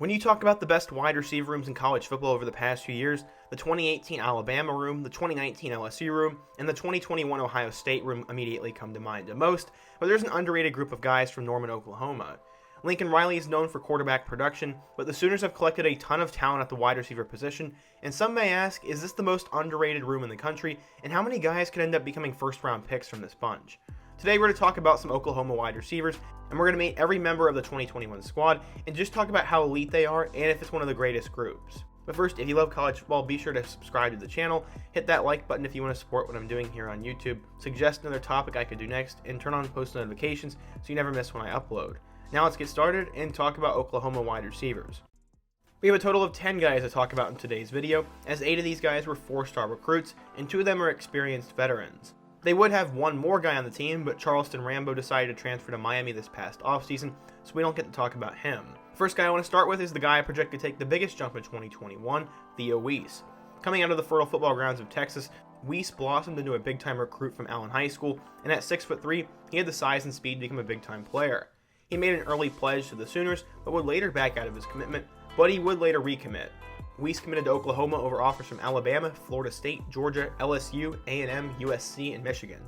When you talk about the best wide receiver rooms in college football over the past few years, the 2018 Alabama room, the 2019 LSU room, and the 2021 Ohio State room immediately come to mind the most, but there's an underrated group of guys from Norman, Oklahoma. Lincoln Riley is known for quarterback production, but the Sooners have collected a ton of talent at the wide receiver position, and some may ask, is this the most underrated room in the country, and how many guys could end up becoming first-round picks from this bunch? Today we're going to talk about some Oklahoma wide receivers, and we're going to meet every member of the 2021 squad, and just talk about how elite they are, and if it's one of the greatest groups. But first, if you love college football, be sure to subscribe to the channel, hit that like button if you want to support what I'm doing here on YouTube, suggest another topic I could do next, and turn on post notifications so you never miss when I upload. Now let's get started and talk about Oklahoma wide receivers. We have a total of 10 guys to talk about in today's video, as 8 of these guys were 4-star recruits, and 2 of them are experienced veterans. They would have one more guy on the team, but Charleston Rambo decided to transfer to Miami this past offseason, so we don't get to talk about him. The first guy I want to start with is the guy I project to take the biggest jump in 2021, Theo Weiss. Coming out of the fertile football grounds of Texas, Weiss blossomed into a big-time recruit from Allen High School, and at 6'3", he had the size and speed to become a big-time player. He made an early pledge to the Sooners, but would later back out of his commitment, but he would later recommit. Weiss committed to Oklahoma over offers from Alabama, Florida State, Georgia, LSU, A&M, USC, and Michigan.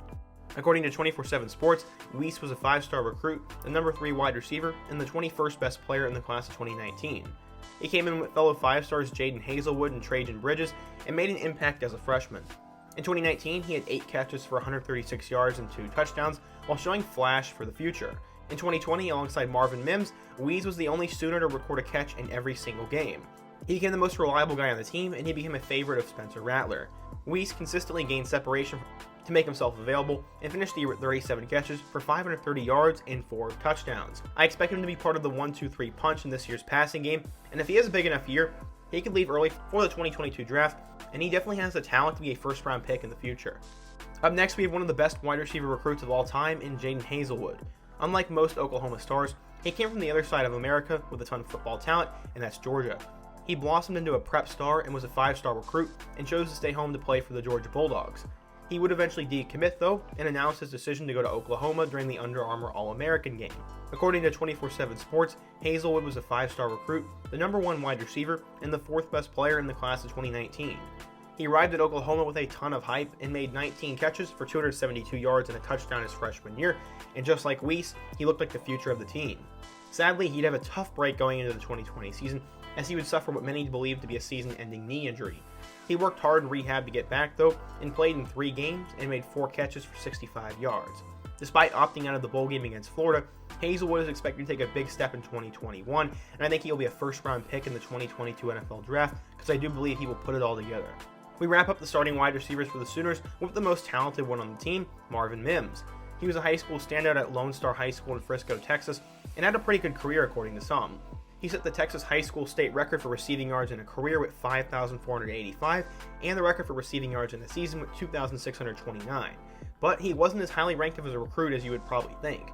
According to 24/7 Sports, Weiss was a 5-star recruit, the number 3 wide receiver, and the 21st best player in the class of 2019. He came in with fellow 5-stars Jaden Hazelwood and Trajan Bridges, and made an impact as a freshman. In 2019, he had 8 catches for 136 yards and 2 touchdowns, while showing flash for the future. In 2020, alongside Marvin Mims, Weiss was the only Sooner to record a catch in every single game. He became the most reliable guy on the team, and he became a favorite of Spencer Rattler. Weiss consistently gained separation to make himself available, and finished the year with 37 catches for 530 yards and 4 touchdowns. I expect him to be part of the 1-2-3 punch in this year's passing game, and if he has a big enough year, he could leave early for the 2022 draft, and he definitely has the talent to be a first-round pick in the future. Up next, we have one of the best wide receiver recruits of all time in Jaden Hazelwood. Unlike most Oklahoma stars, he came from the other side of America with a ton of football talent, and that's Georgia. He blossomed into a prep star and was a 5-star recruit, and chose to stay home to play for the Georgia Bulldogs. He would eventually decommit though, and announced his decision to go to Oklahoma during the Under Armour All-American game. According to 24/7 Sports, Hazelwood was a 5-star recruit, the number 1 wide receiver, and the 4th best player in the class of 2019. He arrived at Oklahoma with a ton of hype and made 19 catches for 272 yards and a touchdown his freshman year, and just like Weiss, he looked like the future of the team. Sadly, he'd have a tough break going into the 2020 season, as he would suffer what many believed to be a season-ending knee injury. He worked hard in rehab to get back though, and played in 3 games and made 4 catches for 65 yards. Despite opting out of the bowl game against Florida, Hazelwood is expected to take a big step in 2021, and I think he'll be a first-round pick in the 2022 NFL Draft, because I do believe he will put it all together. We wrap up the starting wide receivers for the Sooners with the most talented one on the team, Marvin Mims. He was a high school standout at Lone Star High School in Frisco, Texas, and had a pretty good career according to some. He set the Texas high school state record for receiving yards in a career with 5,485, and the record for receiving yards in a season with 2,629. But he wasn't as highly ranked of a recruit as you would probably think.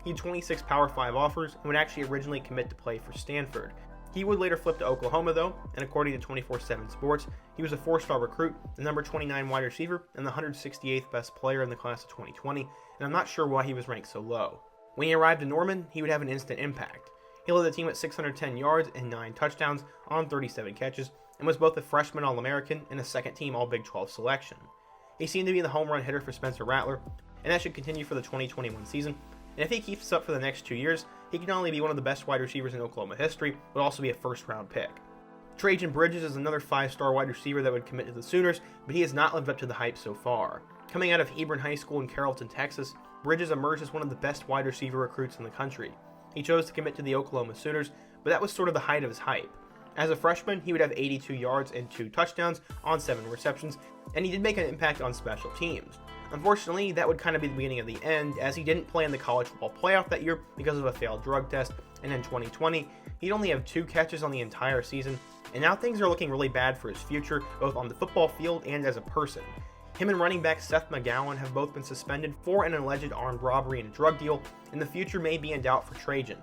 He had 26 Power 5 offers, and would actually originally commit to play for Stanford. He would later flip to Oklahoma though, and according to 24/7 Sports, he was a 4-star recruit, the number 29 wide receiver, and the 168th best player in the class of 2020, and I'm not sure why he was ranked so low. When he arrived in Norman, he would have an instant impact. He led the team at 610 yards and 9 touchdowns on 37 catches, and was both a freshman All-American and a second-team All-Big 12 selection. He seemed to be the home run hitter for Spencer Rattler, and that should continue for the 2021 season, and if he keeps this up for the next 2 years, he can not only be one of the best wide receivers in Oklahoma history, but also be a first-round pick. Trajan Bridges is another 5-star wide receiver that would commit to the Sooners, but he has not lived up to the hype so far. Coming out of Hebron High School in Carrollton, Texas, Bridges emerged as one of the best wide receiver recruits in the country. He chose to commit to the Oklahoma Sooners, but that was sort of the height of his hype. As a freshman, he would have 82 yards and 2 touchdowns on 7 receptions, and he did make an impact on special teams. Unfortunately, that would kind of be the beginning of the end, as he didn't play in the college football playoff that year because of a failed drug test, and in 2020, he'd only have 2 catches on the entire season, and now things are looking really bad for his future, both on the football field and as a person. Him and running back Seth McGowan have both been suspended for an alleged armed robbery and a drug deal, and the future may be in doubt for Trajan.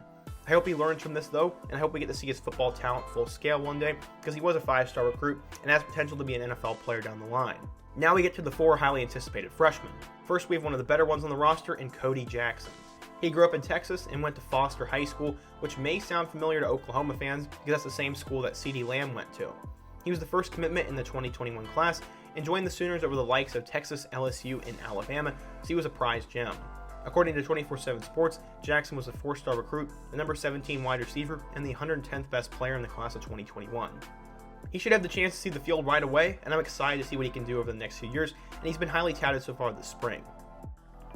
I hope he learns from this though, and I hope we get to see his football talent full scale one day, because he was a 5-star recruit and has potential to be an NFL player down the line. Now we get to the 4 highly anticipated freshmen. First, we have one of the better ones on the roster in Cody Jackson. He grew up in Texas and went to Foster High School, which may sound familiar to Oklahoma fans because that's the same school that CeeDee Lamb went to. He was the first commitment in the 2021 class and joined the Sooners over the likes of Texas, LSU, and Alabama, so he was a prized gem. According to 24/7 Sports, Jackson was a 4-star recruit, the number 17 wide receiver, and the 110th best player in the class of 2021. He should have the chance to see the field right away, and I'm excited to see what he can do over the next few years, and he's been highly touted so far this spring.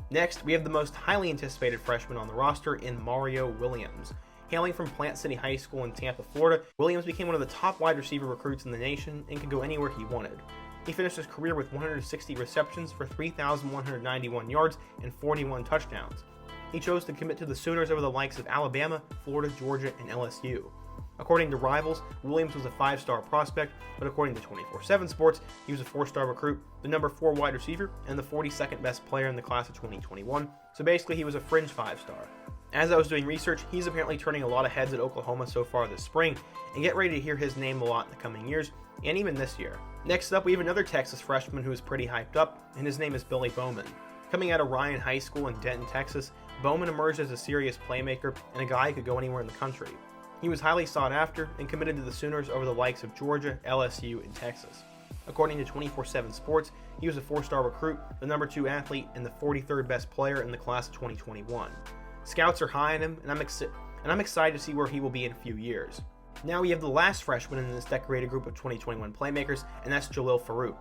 Next, we have the most highly anticipated freshman on the roster in Mario Williams. Hailing from Plant City High School in Tampa, Florida, Williams became one of the top wide receiver recruits in the nation and could go anywhere he wanted. He finished his career with 160 receptions for 3,191 yards and 41 touchdowns. He chose to commit to the Sooners over the likes of Alabama, Florida, Georgia, and LSU. According to Rivals, Williams was a 5-star prospect, but according to 24/7 Sports, he was a 4-star recruit, the number 4 wide receiver, and the 42nd best player in the class of 2021, so basically he was a fringe 5-star. As I was doing research, he's apparently turning a lot of heads at Oklahoma so far this spring, and get ready to hear his name a lot in the coming years, and even this year. Next up, we have another Texas freshman who is pretty hyped up, and his name is Billy Bowman. Coming out of Ryan High School in Denton, Texas, Bowman emerged as a serious playmaker and a guy who could go anywhere in the country. He was highly sought after and committed to the Sooners over the likes of Georgia, LSU, and Texas. According to 24/7 Sports, he was a 4-star recruit, the number 2 athlete, and the 43rd best player in the class of 2021. Scouts are high on him, and I'm excited to see where he will be in a few years. Now we have the last freshman in this decorated group of 2021 playmakers, and that's Jalil Farouk.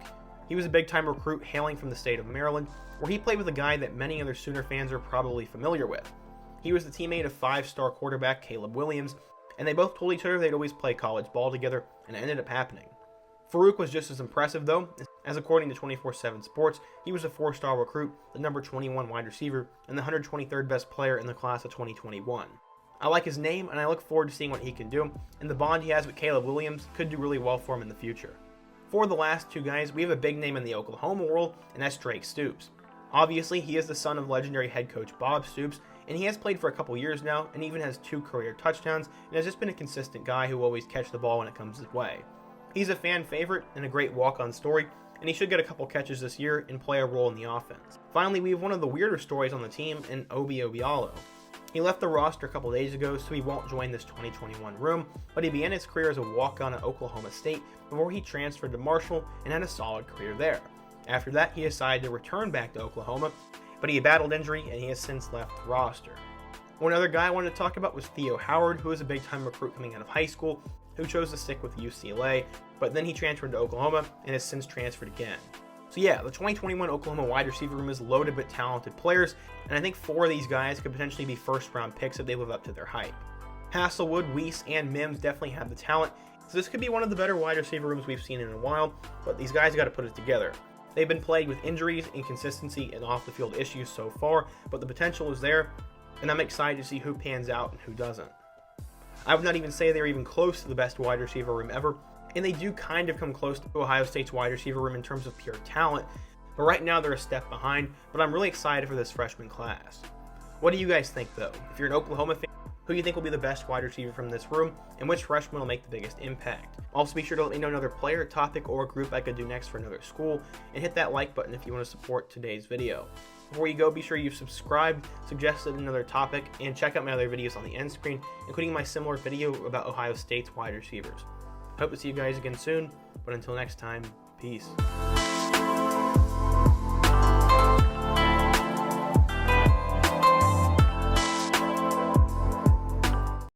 He was a big-time recruit hailing from the state of Maryland, where he played with a guy that many other Sooner fans are probably familiar with. He was the teammate of 5-star quarterback Caleb Williams, and they both told each other they'd always play college ball together, and it ended up happening. Farouk was just as impressive though, as according to 24/7 Sports, he was a 4-star recruit, the number 21 wide receiver, and the 123rd best player in the class of 2021. I like his name, and I look forward to seeing what he can do, and the bond he has with Caleb Williams could do really well for him in the future. For the last 2 guys, we have a big name in the Oklahoma world, and that's Drake Stoops. Obviously, he is the son of legendary head coach Bob Stoops, and he has played for a couple years now, and even has 2 career touchdowns, and has just been a consistent guy who will always catch the ball when it comes his way. He's a fan favorite and a great walk-on story, and he should get a couple catches this year and play a role in the offense. Finally, we have one of the weirder stories on the team in Obi Obialo. He left the roster a couple days ago, so he won't join this 2021 room, but he began his career as a walk-on at Oklahoma State before he transferred to Marshall and had a solid career there. After that, he decided to return back to Oklahoma, but he battled injury and he has since left the roster. One other guy I wanted to talk about was Theo Howard, who was a big-time recruit coming out of high school, who chose to stick with UCLA, but then he transferred to Oklahoma and has since transferred again. So yeah, the 2021 Oklahoma wide receiver room is loaded with talented players, and I think 4 of these guys could potentially be first-round picks if they live up to their hype. Hasselwood, Weiss, and Mims definitely have the talent, so this could be one of the better wide receiver rooms we've seen in a while, but these guys got to put it together. They've been plagued with injuries, inconsistency, and off-the-field issues so far, but the potential is there, and I'm excited to see who pans out and who doesn't. I would not even say they're even close to the best wide receiver room ever, and they do kind of come close to Ohio State's wide receiver room in terms of pure talent, but right now they're a step behind, but I'm really excited for this freshman class. What do you guys think though? If you're an Oklahoma fan, who do you think will be the best wide receiver from this room, and which freshman will make the biggest impact? Also be sure to let me know another player, topic, or group I could do next for another school, and hit that like button if you want to support today's video. Before you go, be sure you've subscribed, suggested another topic, and check out my other videos on the end screen, including my similar video about Ohio State's wide receivers. Hope to see you guys again soon, but until next time, peace.